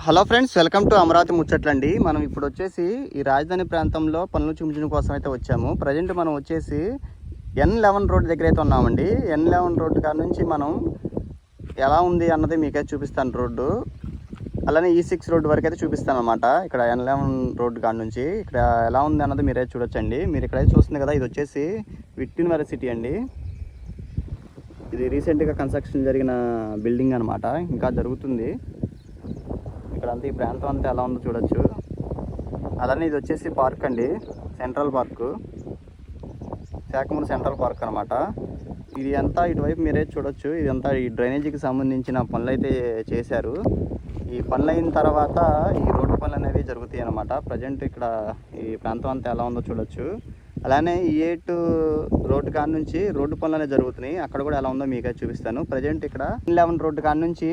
Hello friends, welcome to Amaravati ముచ్చట్లండి. మనం ఇప్పుడు వచ్చేసి ఈ రాజధాని ప్రాంతంలో పనులు చూపించడం కోసం అయితే వచ్చాము. ప్రజెంట్ మనం వచ్చేసి N11 రోడ్ దగ్గర అయితే ఉన్నామండి. N11 రోడ్డు కాడ నుంచి మనం ఎలా ఉంది అన్నది మీకైతే చూపిస్తాను రోడ్డు. అలానే E6 రోడ్డు వరకు అయితే చూపిస్తాను అనమాట. ఇక్కడ N11 రోడ్డు కాడ నుంచి ఇక్కడ ఎలా ఉంది అన్నది మీరైతే చూడొచ్చండి. మీరు ఇక్కడైతే చూస్తుంది కదా, ఇది వచ్చేసి విట్ యూనివర్సిటీ అండి. ఇది రీసెంట్గా కన్స్ట్రక్షన్ జరిగిన బిల్డింగ్ అనమాట, ఇంకా జరుగుతుంది. ఇక్కడంతా ఈ ప్రాంతం అంతా ఎలా ఉందో చూడొచ్చు. అలానే ఇది వచ్చేసి పార్క్ అండి, central park, Sakhamuru central park అనమాట. ఇది అంతా ఇటువైపు మీరే చూడొచ్చు. ఇదంతా ఈ డ్రైనేజీకి సంబంధించిన పనులు అయితే చేశారు. ఈ పనులు అయిన తర్వాత ఈ రోడ్డు పనులు అనేవి జరుగుతాయి అన్నమాట. ప్రజెంట్ ఇక్కడ ఈ ప్రాంతం అంతా ఎలా ఉందో చూడొచ్చు. అలానే E8 రోడ్డు కాడ నుంచి రోడ్డు పనులు అనేవి జరుగుతున్నాయి. అక్కడ కూడా ఎలా ఉందో మీకైతే చూపిస్తాను. ప్రజెంట్ ఇక్కడ N11 రోడ్డు కాడ నుంచి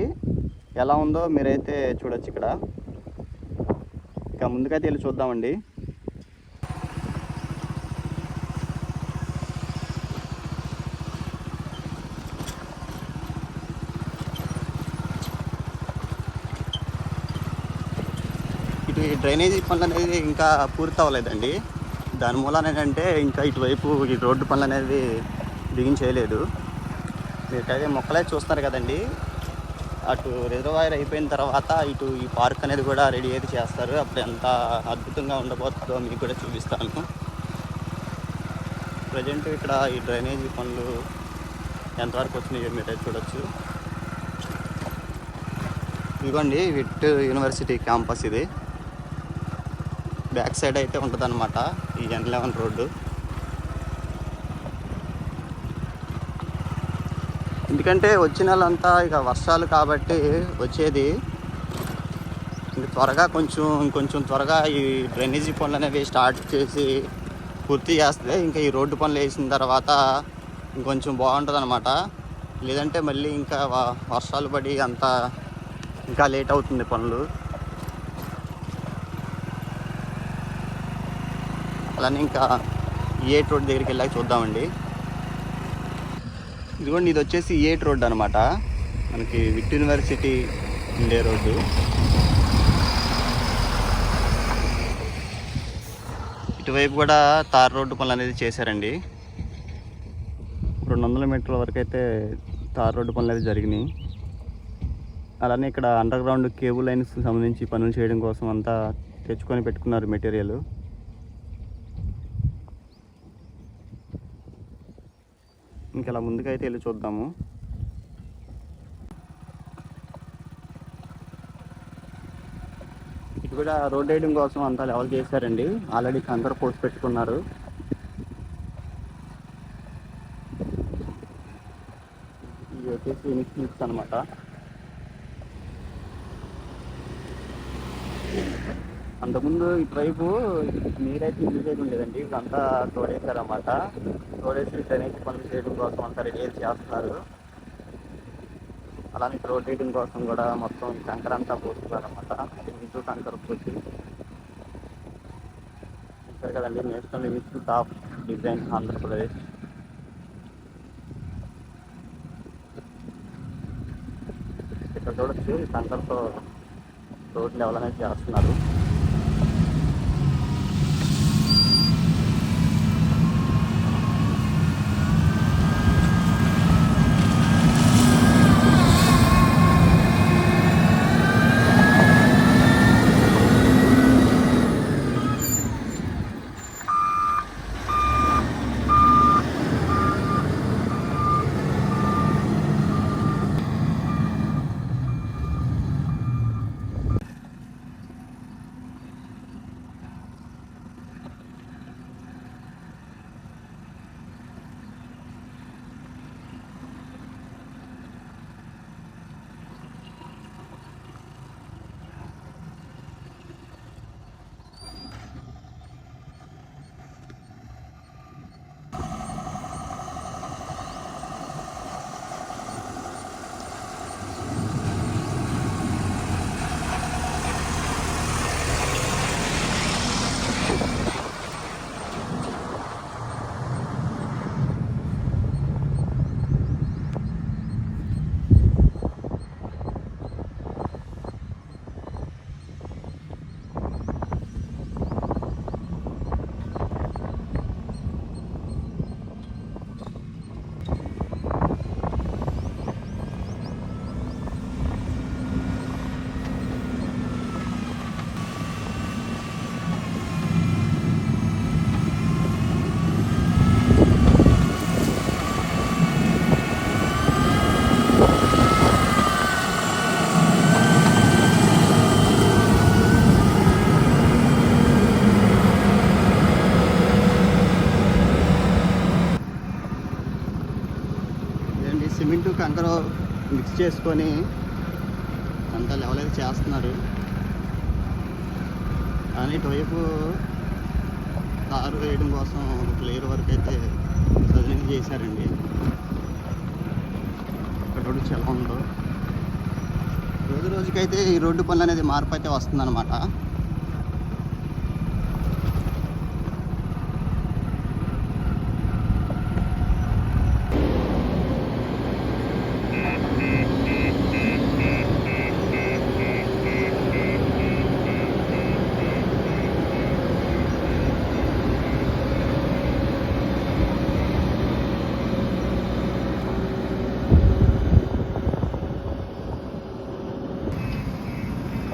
ఎలా ఉందో మీరైతే చూడొచ్చు. ఇక్కడ ఇక ముందుకైతే వెళ్ళి చూద్దామండి. ఇటు డ్రైనేజీ పనులు అనేది ఇంకా పూర్తి అవ్వలేదండి. దాని మూలాన ఏంటంటే ఇంకా ఇటువైపు ఈ రోడ్డు పనులు అనేది బిగించేయలేదు. మీకైతే మొక్కలే చూస్తున్నారు కదండి. అటు రిజర్వాయర్ అయిపోయిన తర్వాత ఇటు ఈ పార్క్ అనేది కూడా రెడీ అయితే చేస్తారు. అప్పుడు ఎంత అద్భుతంగా ఉండబోతుందో మీకు కూడా చూపిస్తాను. ప్రజెంట్ ఇక్కడ ఈ డ్రైనేజీ పనులు ఎంతవరకు వచ్చినాయో మీరు చూడొచ్చు. ఇదిగోండి విట్ యూనివర్సిటీ క్యాంపస్. ఇది బ్యాక్ సైడ్ అయితే ఉంటుంది అనమాట ఈ N11 రోడ్డు. ఎందుకంటే వచ్చిన వాళ్ళంతా ఇక వర్షాలు కాబట్టి వచ్చేది త్వరగా ఇంకొంచెం త్వరగా ఈ డ్రైనేజీ పనులు అనేవి స్టార్ట్ చేసి పూర్తి చేస్తే ఇంకా ఈ రోడ్డు పనులు వేసిన తర్వాత ఇంకొంచెం బాగుంటుంది అనమాట. లేదంటే మళ్ళీ ఇంకా వర్షాలు పడి అంతా ఇంకా లేట్ అవుతుంది పనులు. అలానే ఇంకా E8 రోడ్ దగ్గరికి వెళ్ళాక చూద్దామండి. ఇదిగోండి, ఇది వచ్చేసి E8 రోడ్డు అనమాట, మనకి విట్ యూనివర్సిటీ ఉండే రోడ్డు. ఇటువైపు కూడా తార్ రోడ్డు పనులు అనేది చేశారండి. 200 మీటర్ల వరకు అయితే తార్ రోడ్డు పనులు అనేది జరిగినాయి. అలానే ఇక్కడ అండర్ గ్రౌండ్ కేబుల్ లైన్స్ సంబంధించి పనులు చేయడం కోసం అంతా తెచ్చుకొని పెట్టుకున్నారు మెటీరియల్. ఇంకెలా ముందుకైతే వెళ్ళి చూద్దాము. ఇది కూడా రోడ్ రైడింగ్ కోసం అంతా లెవెల్ చేశారండి. ఆల్రెడీ కంకర పోసి పెట్టుకున్నారు. ఇది వచ్చేసి ఇన్స్టిట్యూట్స్ అనమాట. అంతకుముందు ఇటువైపు నీరైతే యూజ్ చేయడం లేదండి, ఇదంతా తోడేశారన్నమాట. తోడేసి డ్రైనేజ్ పనులు చేయడం కోసం అంతా రెడీ చేస్తున్నారు. అలానే రోడ్ రైడింగ్ కోసం కూడా మొత్తం కంకర అంతా పోస్తున్నారు అనమాట. ఇంటూ కంకర పోసి చూసారు కదండి, national institute of design Andhra Pradesh. ఇక్కడ చూడొచ్చు, ఈ కంకరతో రోడ్ లెవెల్ అనేది చేస్తున్నారు. అందరూ మిక్స్ చేసుకొని అంతా లెవెల్ అయితే చేస్తున్నారు. కానీ ఇటువైపు కారు వేయడం కోసం ఒక లేయర్ వరకు అయితే సజనింగ్ చేశారండి. ఇక్కడ రోడ్డు చాలా ఉందో రోజు రోజుకైతే ఈ రోడ్డు పనులు అనేది మార్పు అయితే వస్తుందన్నమాట.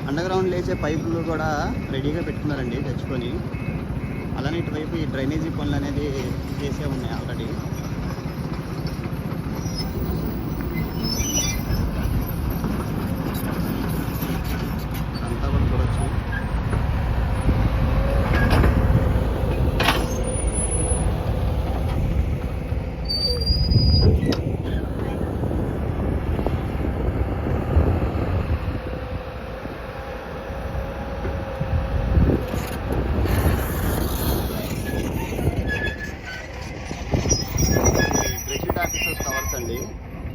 అండర్గ్రౌండ్ లేచే పైపులు కూడా రెడీగా పెట్టుకున్నారండి తెచ్చుకొని. అలానే ఇటువైపు ఈ డ్రైనేజీ పనులు అనేది చేసే ఉన్నాయి ఆల్రెడీ. అంతా కూడా చూడొచ్చు.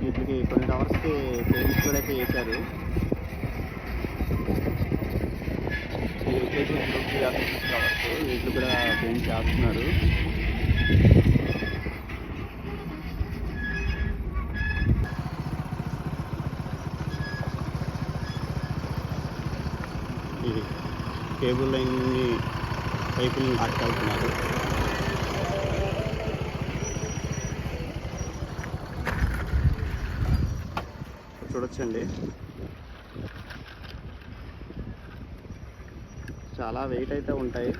వీటికి కొన్ని టవర్స్కి పెయింట్స్ కూడా అయితే చేశారు. టవర్స్ వీటికి కూడా పెయింట్ చేస్తున్నారు. ఈ కేబుల్ లైన్ని పైపుల్ని నాటుకెళ్తున్నారు. చూడొచ్చండి, చాలా వెయిట్ అయితే ఉంటాయి.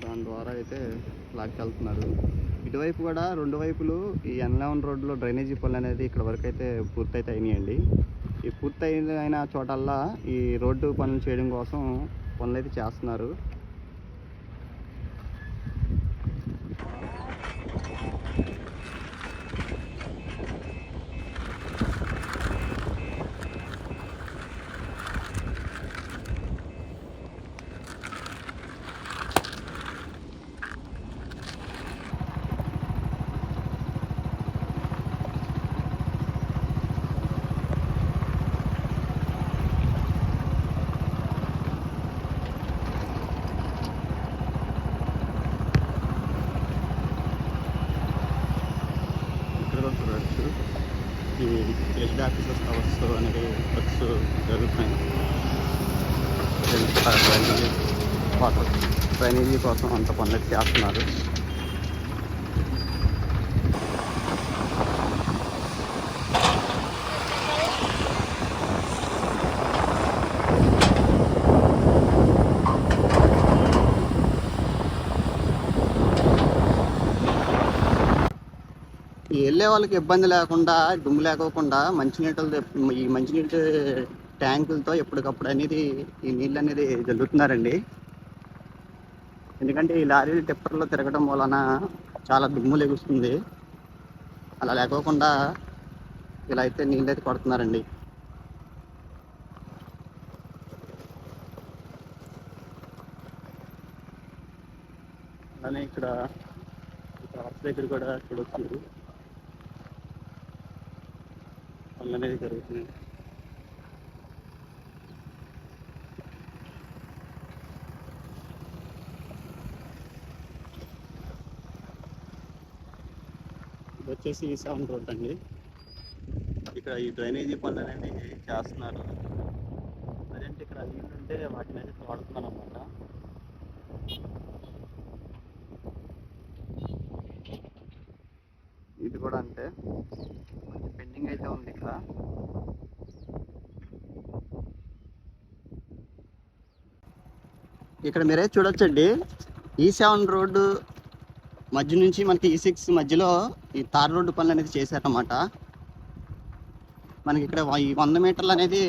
దాని ద్వారా అయితే లాక్కెళ్తున్నారు. ఇటువైపు కూడా రెండు వైపులు ఈ N11 రోడ్లో డ్రైనేజీ పనులు అనేది ఇక్కడ వరకు అయితే పూర్తయితే అయినాయండి. ఈ పూర్తయిన చోటల్లా ఈ రోడ్డు పనులు చేయడం కోసం పనులు అయితే చేస్తున్నారు. చూడవచ్చు, ఈ హెడ్ ఆఫీసెస్ టవర్స్ అనేది వర్క్స్ జరుగుతున్నాయి. వాటర్ డ్రైనేజీ కోసం అంత పనులు చేస్తున్నారు. వెళ్ళే వాళ్ళకి ఇబ్బంది లేకుండా, దుమ్ము లేకోకుండా ఈ మంచినీటి ట్యాంకులతో ఎప్పటికప్పుడు అనేది ఈ నీళ్ళు అనేది జల్లుతున్నారండి. ఎందుకంటే ఈ లారీలు టిప్పర్లో తిరగడం వలన చాలా దుమ్ము లెగుస్తుంది. అలా లేకోకుండా ఇలా అయితే నీళ్ళు అయితే కొడుతున్నారండి. అలానే ఇక్కడ హార్స్ దగ్గర కూడా చూడొచ్చు పనులు అనేది జరుగుతున్నాయి. ఇది వచ్చేసి E7 రోడ్ అండి. ఇక్కడ ఈ డ్రైనేజీ పనులు అనేది చేస్తున్నారు. ప్రజెంట్ ఇక్కడ నీళ్ళు ఉంటే వాటిని అయితే వాడుతున్నాను అన్నమాట. ఇది కూడా అంతే, కొంచెం పెండింగ్ అయితే ఉంది. ఇక్కడ మీరే చూడొచ్చండి, E7 రోడ్డు మధ్య నుంచి మనకి E6 మధ్యలో ఈ తార్ రోడ్డు పనులు అనేది చేశారన్నమాట. మనకి ఇక్కడ ఈ 100 మీటర్లు అనేది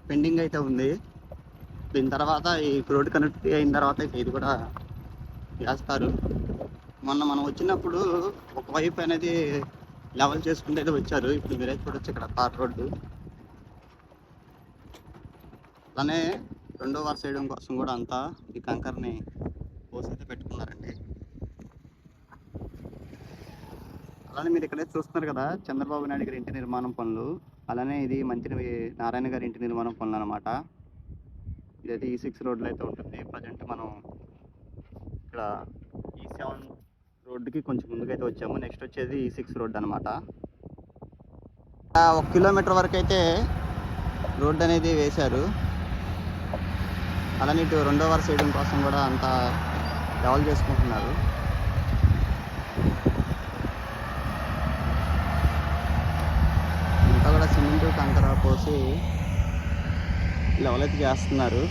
పెండింగ్ అయితే ఉంది. దీని తర్వాత ఈ రోడ్డు కనెక్ట్ అయిన తర్వాత ఇది కూడా వేస్తారు. మొన్న మనం వచ్చినప్పుడు ఒకవైపు అనేది లెవెల్ చేసుకుంటే అయితే వచ్చారు. ఇప్పుడు మీరే చూడొచ్చు ఇక్కడ తార్ రోడ్డు. అలానే రెండో వరుస వేయడం కోసం కూడా అంతా ఈ కంకర్ని పోసి అయితే పెట్టుకున్నారండి. అలానే మీరు ఇక్కడే చూస్తున్నారు కదా చంద్రబాబు నాయుడు గారి ఇంటి నిర్మాణం పనులు. అలానే ఇది మంత్రి నారాయణ గారి ఇంటి నిర్మాణం పనులు అనమాట. ఇదైతే E6 రోడ్లో అయితే ఉంటుంది. ప్రజెంట్ మనం ఇక్కడ E7 రోడ్డుకి కొంచెం ముందుకైతే వచ్చాము. నెక్స్ట్ వచ్చేది E6 రోడ్డు అనమాట. 1 కిలోమీటర్ వరకు అయితే రోడ్డు అనేది వేశారు. అలానే ఇటు రెండో వరుస వేయడం కోసం కూడా అంతా డెవలప్ చేసుకుంటున్నారు. అంతా కూడా సిమెంట్ కంకర పోసి లెవెల్ అయితే చేస్తున్నారు.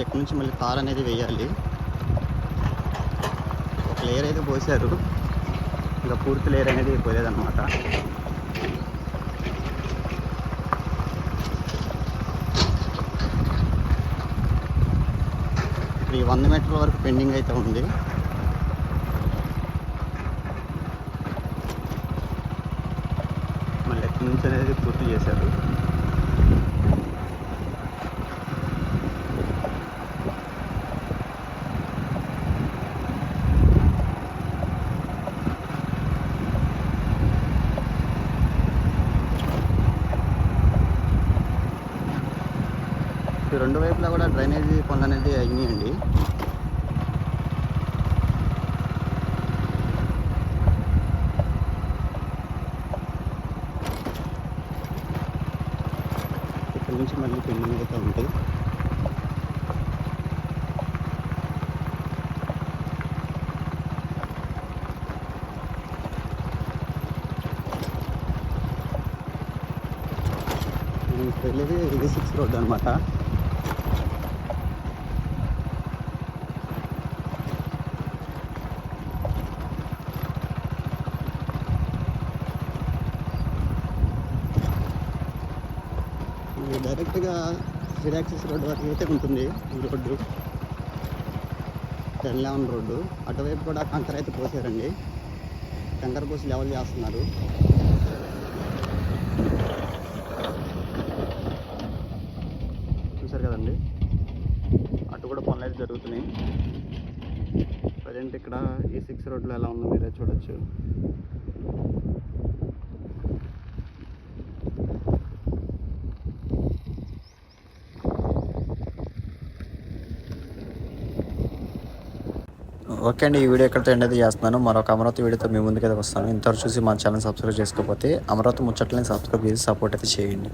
ఇక్కడ నుంచి మళ్ళీ తార్ అనేది వేయాలి. ఒక లేయర్ అయితే పోసారు, ఇంకా పూర్తి లేయర్ అనేది పోలేదన్నమాట. ఇప్పుడు ఈ 100 మీటర్ల వరకు పెండింగ్ అయితే ఉంది. మళ్ళీ ఎక్కడి నుంచి అనేది పూర్తి చేశారు. రెండు వైపులా కూడా డ్రైనేజీ పనులు అనేది అయినాయండి. ఇక్కడ నుంచి మళ్ళీ పెండింగ్ అయితే ఉంటుంది. వెళ్ళేది E6 రోడ్డు అనమాట. డైరెక్ట్గా జిరాక్సిస్ రోడ్డు వరకు అయితే ఉంటుంది ఈ రోడ్డు, 10-11 రోడ్డు. అటువైపు కూడా కంకర అయితే పోసారండి. కంకర పోసి లెవెల్ చేస్తున్నారు. చూసారు కదండి, అటు కూడా పనులు అయితే జరుగుతున్నాయి. ప్రజెంట్ ఇక్కడ E6 రోడ్లో ఎలా ఉందో మీరే చూడొచ్చు. ఓకే అండి, ఈ వీడియో ఎక్కడితో ఎండ్ అయితే చేస్తున్నాను. మరొక అమరావతి వీడియోతో మీ ముందుకైతే వస్తాను. ఇంతవరకు చూసి మా ఛానల్ సబ్స్క్రైబ్ చేసుకోకపోతే అమరావతి ముచ్చట్లని సబ్స్క్రైబ్ చేసి సపోర్ట్ అయితే చేయండి.